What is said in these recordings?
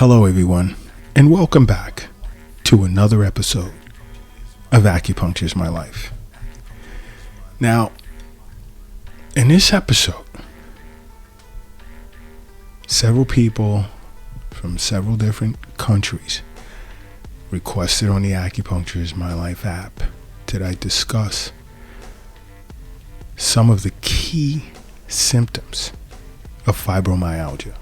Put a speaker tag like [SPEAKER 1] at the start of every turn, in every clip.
[SPEAKER 1] Hello everyone, and welcome back to another episode of Acupuncture is My Life. Now, in this episode, several people from several different countries requested on the Acupuncture is My Life app that I discuss some of the key symptoms of fibromyalgia.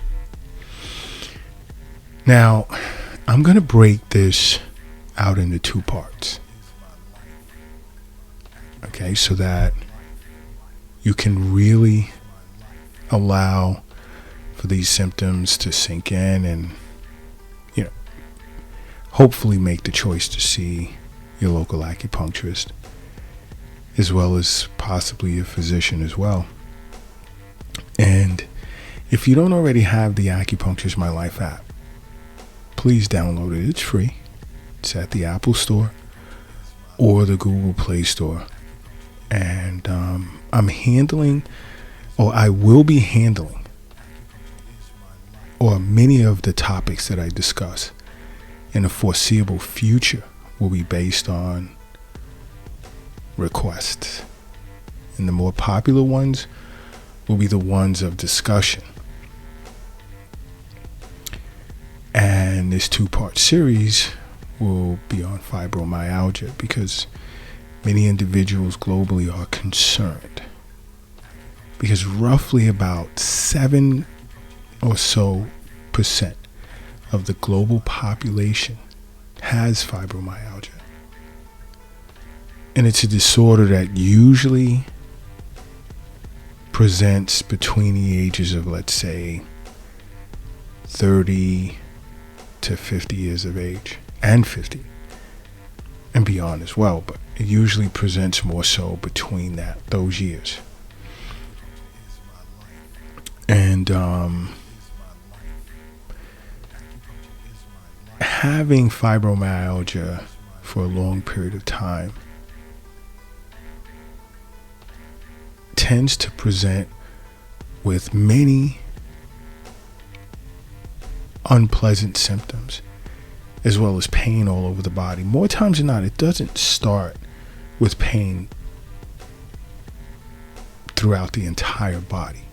[SPEAKER 1] Now, I'm going to break this out into two parts. Okay, so that you can really allow for these symptoms to sink in and, hopefully make the choice to see your local acupuncturist, as well as possibly a physician as well. And if you don't already have the Acupuncture is My Life app, please download it. It's free. It's at the Apple Store or the Google Play Store. And I will be handling, or many of the topics that I discuss in the foreseeable future will be based on requests. And the more popular ones will be the ones of discussion. And this two-part series will be on fibromyalgia because many individuals globally are concerned. Because roughly about 7 or so % of the global population has fibromyalgia. And it's a disorder that usually presents between the ages of, let's say, 30 to 50 years of age, and 50 and beyond as well, but it usually presents more so between those years. And having fibromyalgia for a long period of time tends to present with many unpleasant symptoms, as well as pain all over the body. More times than not, it doesn't start with pain throughout the entire body.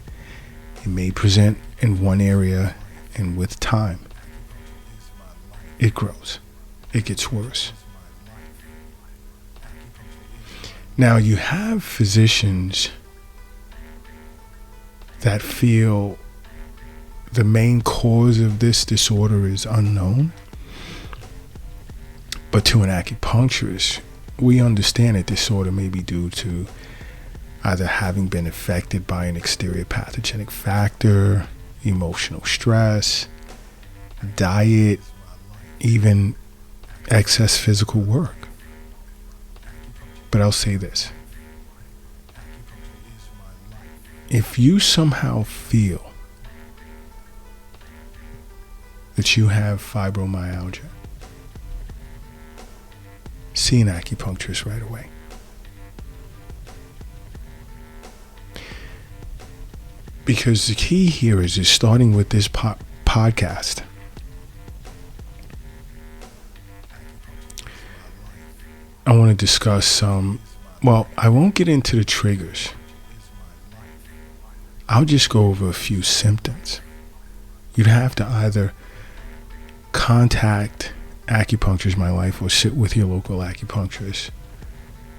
[SPEAKER 1] It may present in one area, and with time, it grows. It gets worse. Now, you have physicians that feel the main cause of this disorder is unknown. But to an acupuncturist, we understand that disorder may be due to either having been affected by an exterior pathogenic factor, emotional stress, diet, even excess physical work. But I'll say this. If you somehow feel that you have fibromyalgia, see an acupuncturist right away. Because the key here is starting with this podcast. I want to discuss I won't get into the triggers. I'll just go over a few symptoms. You'd have to either contact Acupuncture is My Life or sit with your local acupuncturist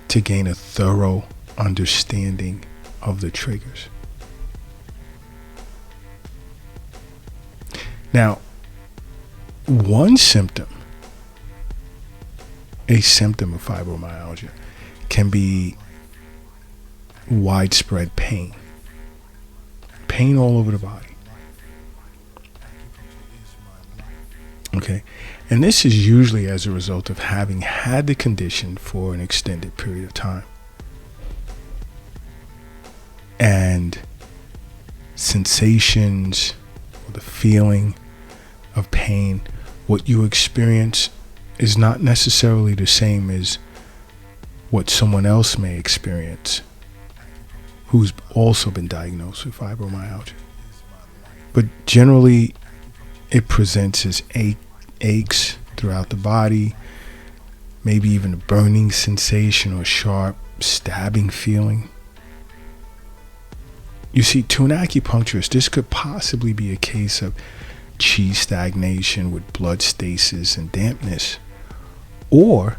[SPEAKER 1] to gain a thorough understanding of the triggers. Now, one symptom, a symptom of fibromyalgia, can be widespread pain. Pain all over the body. Okay, and this is usually as a result of having had the condition for an extended period of time. And sensations, or the feeling of pain, what you experience is not necessarily the same as what someone else may experience who's also been diagnosed with fibromyalgia. But generally, it presents as aches throughout the body, maybe even a burning sensation or sharp stabbing feeling. You see, to an acupuncturist, this could possibly be a case of chi stagnation with blood stasis and dampness, or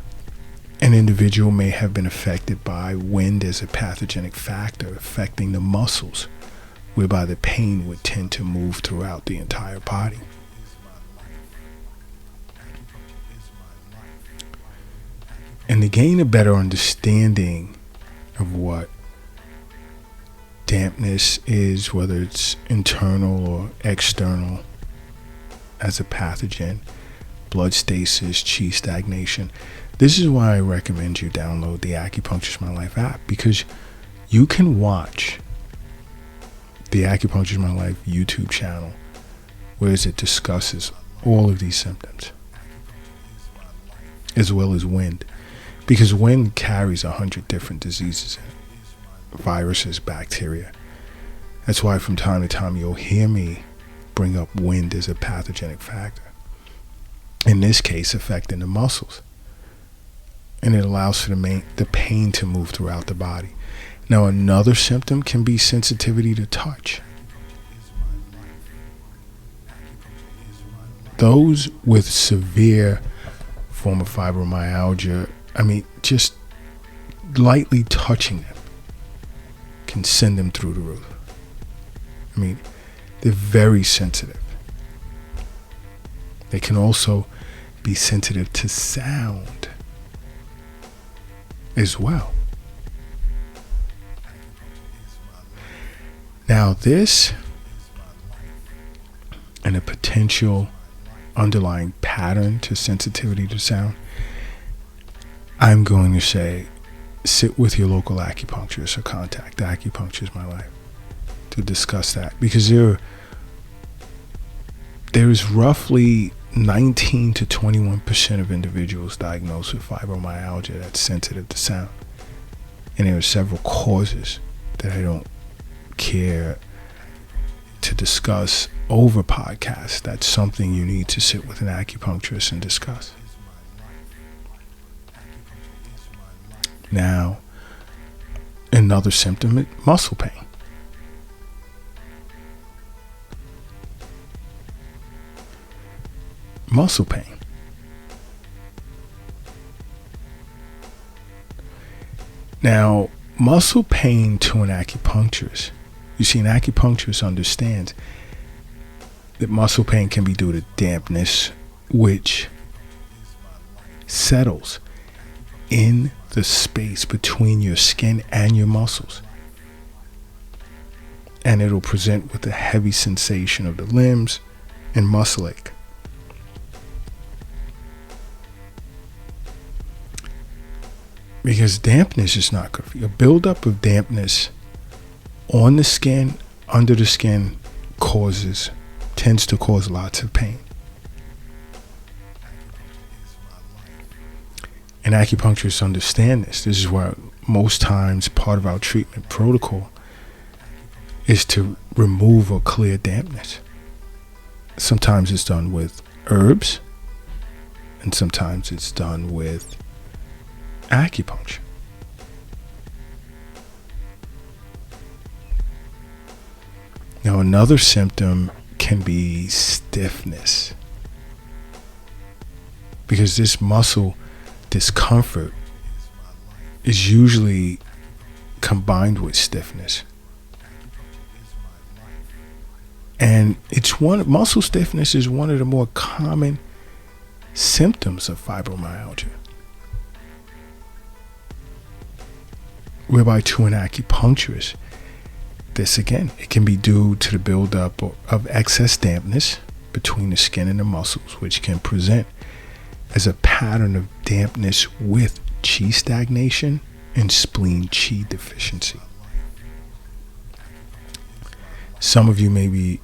[SPEAKER 1] an individual may have been affected by wind as a pathogenic factor affecting the muscles, whereby the pain would tend to move throughout the entire body. And to gain a better understanding of what dampness is, whether it's internal or external as a pathogen, blood stasis, chi stagnation, this is why I recommend you download the Acupuncture My Life app, because you can watch the Acupuncture My Life YouTube channel, whereas it discusses all of these symptoms, as well as wind, because wind carries 100 different diseases in it, viruses, bacteria. That's why from time to time you'll hear me bring up wind as a pathogenic factor, in this case affecting the muscles, and it allows for the pain to move throughout the body. Now, another symptom can be sensitivity to touch. Those with severe form of fibromyalgia, just lightly touching them can send them through the roof. They're very sensitive. They can also be sensitive to sound as well. Now, this and a potential underlying pattern to sensitivity to sound, I'm going to say, sit with your local acupuncturist or contact Acupuncture My Life to discuss that, because there's roughly 19 to 21% of individuals diagnosed with fibromyalgia that's sensitive to sound, and there are several causes that I don't care to discuss over podcasts. That's something you need to sit with an acupuncturist and discuss. Now, another symptom is muscle pain. Muscle pain. Now, muscle pain to an acupuncturist, you see, an acupuncturist understands that muscle pain can be due to dampness, which settles in the space between your skin and your muscles. And it'll present with a heavy sensation of the limbs and muscle ache. Because dampness is not good for you. A buildup of dampness on the skin, under the skin, tends to cause lots of pain. And acupuncturists understand this. This is why most times part of our treatment protocol is to remove or clear dampness. Sometimes it's done with herbs, and sometimes it's done with acupuncture. Now, another symptom can be stiffness, because this muscle discomfort is usually combined with stiffness. And muscle stiffness is one of the more common symptoms of fibromyalgia, whereby to an acupuncturist, this again, it can be due to the buildup of excess dampness between the skin and the muscles, which can present as a pattern of dampness with chi stagnation and spleen chi deficiency. Some of you may be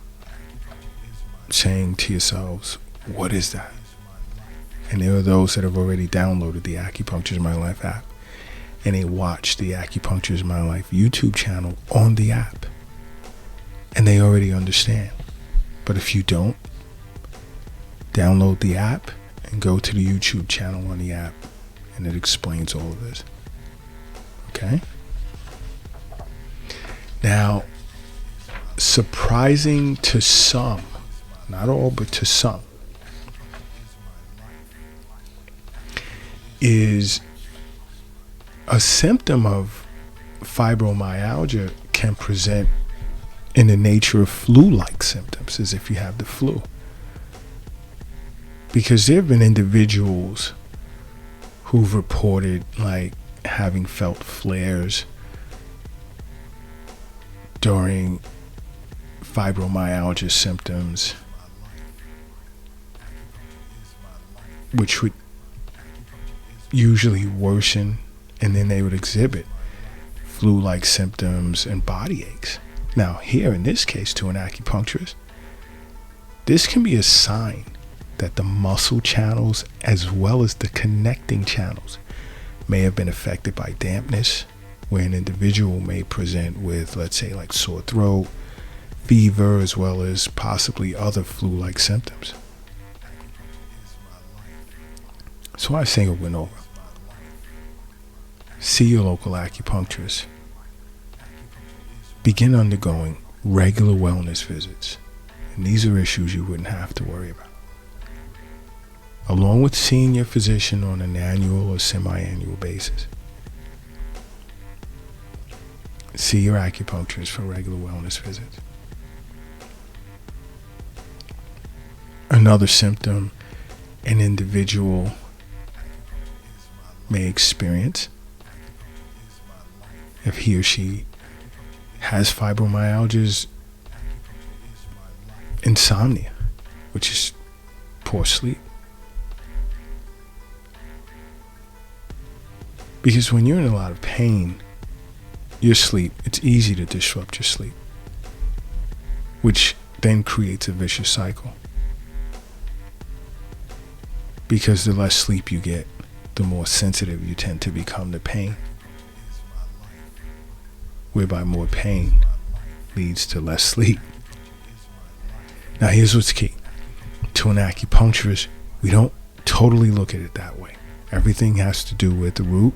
[SPEAKER 1] saying to yourselves, what is that? And there are those that have already downloaded the Acupuncture My Life app, and they watch the Acupuncture My Life YouTube channel on the app, and they already understand. But if you don't, download the app and go to the YouTube channel on the app, and it explains all of this. Okay? Now, surprising to some, not all, but to some, is a symptom of fibromyalgia can present in the nature of flu-like symptoms, as if you have the flu. Because there have been individuals who've reported like having felt flares during fibromyalgia symptoms, which would usually worsen, and then they would exhibit flu-like symptoms and body aches. Now, here in this case, to an acupuncturist, this can be a sign that the muscle channels as well as the connecting channels may have been affected by dampness, where an individual may present with, let's say, like sore throat, fever, as well as possibly other flu-like symptoms. So I say over and over, see your local acupuncturist. Begin undergoing regular wellness visits. And these are issues you wouldn't have to worry about. Along with seeing your physician on an annual or semi-annual basis. See your acupuncturist for regular wellness visits. Another symptom an individual may experience if he or she has fibromyalgia is insomnia, which is poor sleep. Because when you're in a lot of pain, your sleep, it's easy to disrupt your sleep, which then creates a vicious cycle. Because the less sleep you get, the more sensitive you tend to become to pain, whereby more pain leads to less sleep. Now here's what's key. To an acupuncturist, we don't totally look at it that way. Everything has to do with the root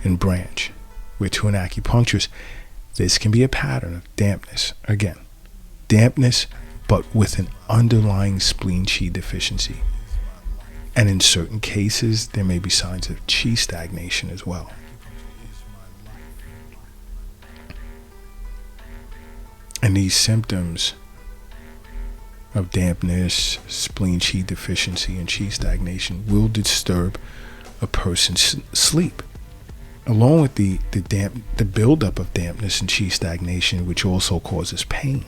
[SPEAKER 1] and branch. Where to an acupuncturist, this can be a pattern of dampness. Again, dampness, but with an underlying spleen qi deficiency. And in certain cases, there may be signs of qi stagnation as well. And these symptoms of dampness, spleen qi deficiency, and qi stagnation will disturb a person's sleep, along with the buildup of dampness and qi stagnation, which also causes pain.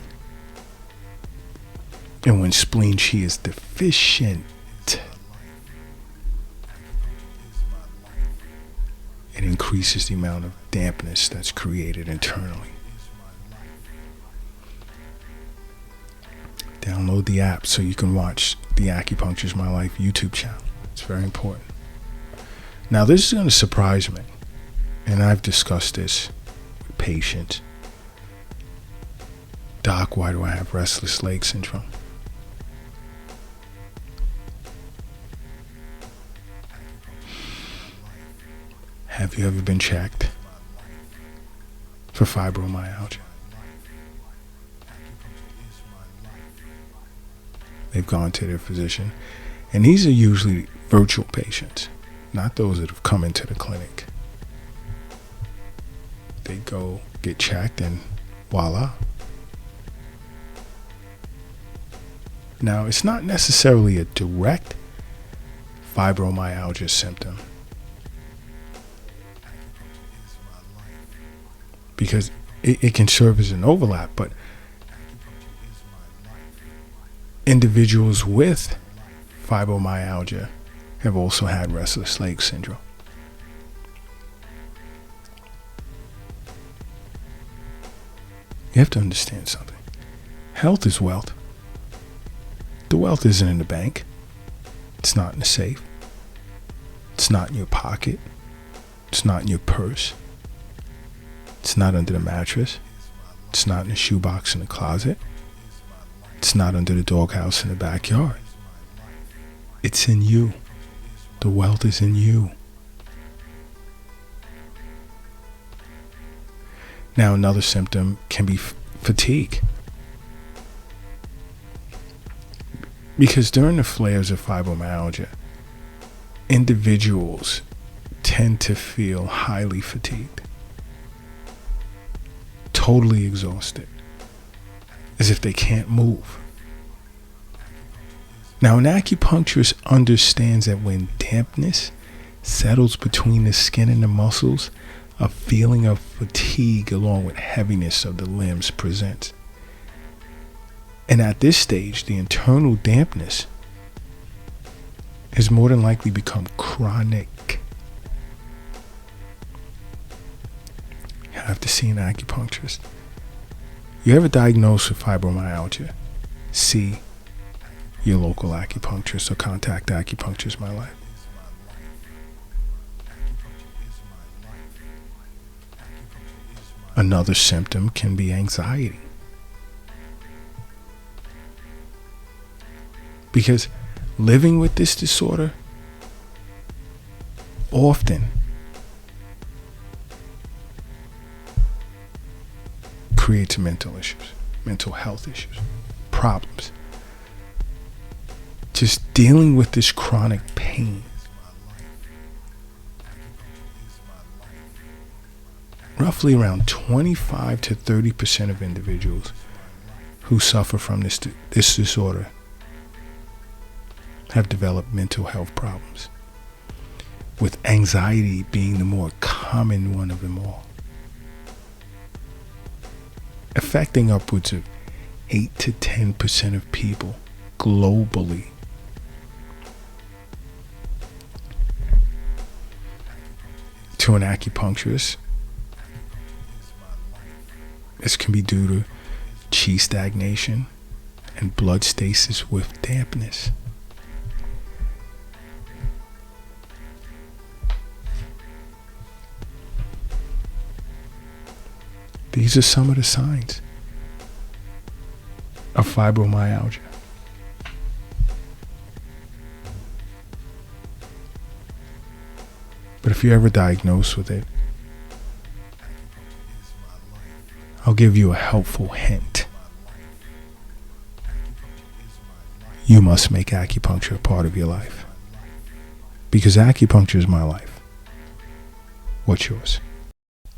[SPEAKER 1] And when spleen qi is deficient, it increases the amount of dampness that's created internally. Download the app so you can watch the Acupuncture's My Life YouTube channel. It's very important. Now, this is going to surprise me, and I've discussed this with patients. Doc, why do I have restless leg syndrome? Have you ever been checked for fibromyalgia? They've gone to their physician, and these are usually virtual patients, not those that have come into the clinic. They go get checked and voila. Now, it's not necessarily a direct fibromyalgia symptom, because it can serve as an overlap, but individuals with fibromyalgia have also had restless leg syndrome. You have to understand something. Health is wealth. The wealth isn't in the bank. It's not in the safe. It's not in your pocket. It's not in your purse. It's not under the mattress. It's not in the shoebox in the closet. It's not under the doghouse in the backyard. It's in you. The wealth is in you. Now, another symptom can be fatigue. Because during the flares of fibromyalgia, individuals tend to feel highly fatigued, totally exhausted, as if they can't move. Now, an acupuncturist understands that when dampness settles between the skin and the muscles, a feeling of fatigue along with heaviness of the limbs presents. And at this stage, the internal dampness has more than likely become chronic. You have to see an acupuncturist. You ever diagnosed with fibromyalgia? See your local acupuncturist or contact Acupuncture My Life. Another symptom can be anxiety. Because living with this disorder often creates mental issues, mental health issues, problems. Just dealing with this chronic pain. Roughly around 25 to 30% of individuals who suffer from this disorder have developed mental health problems, with anxiety being the more common one of them all, affecting upwards of 8 to 10% of people globally. To an acupuncturist, this can be due to chi stagnation and blood stasis with dampness. These are some of the signs of fibromyalgia. But if you're ever diagnosed with it, I'll give you a helpful hint. You must make acupuncture a part of your life. Because acupuncture is my life. What's yours?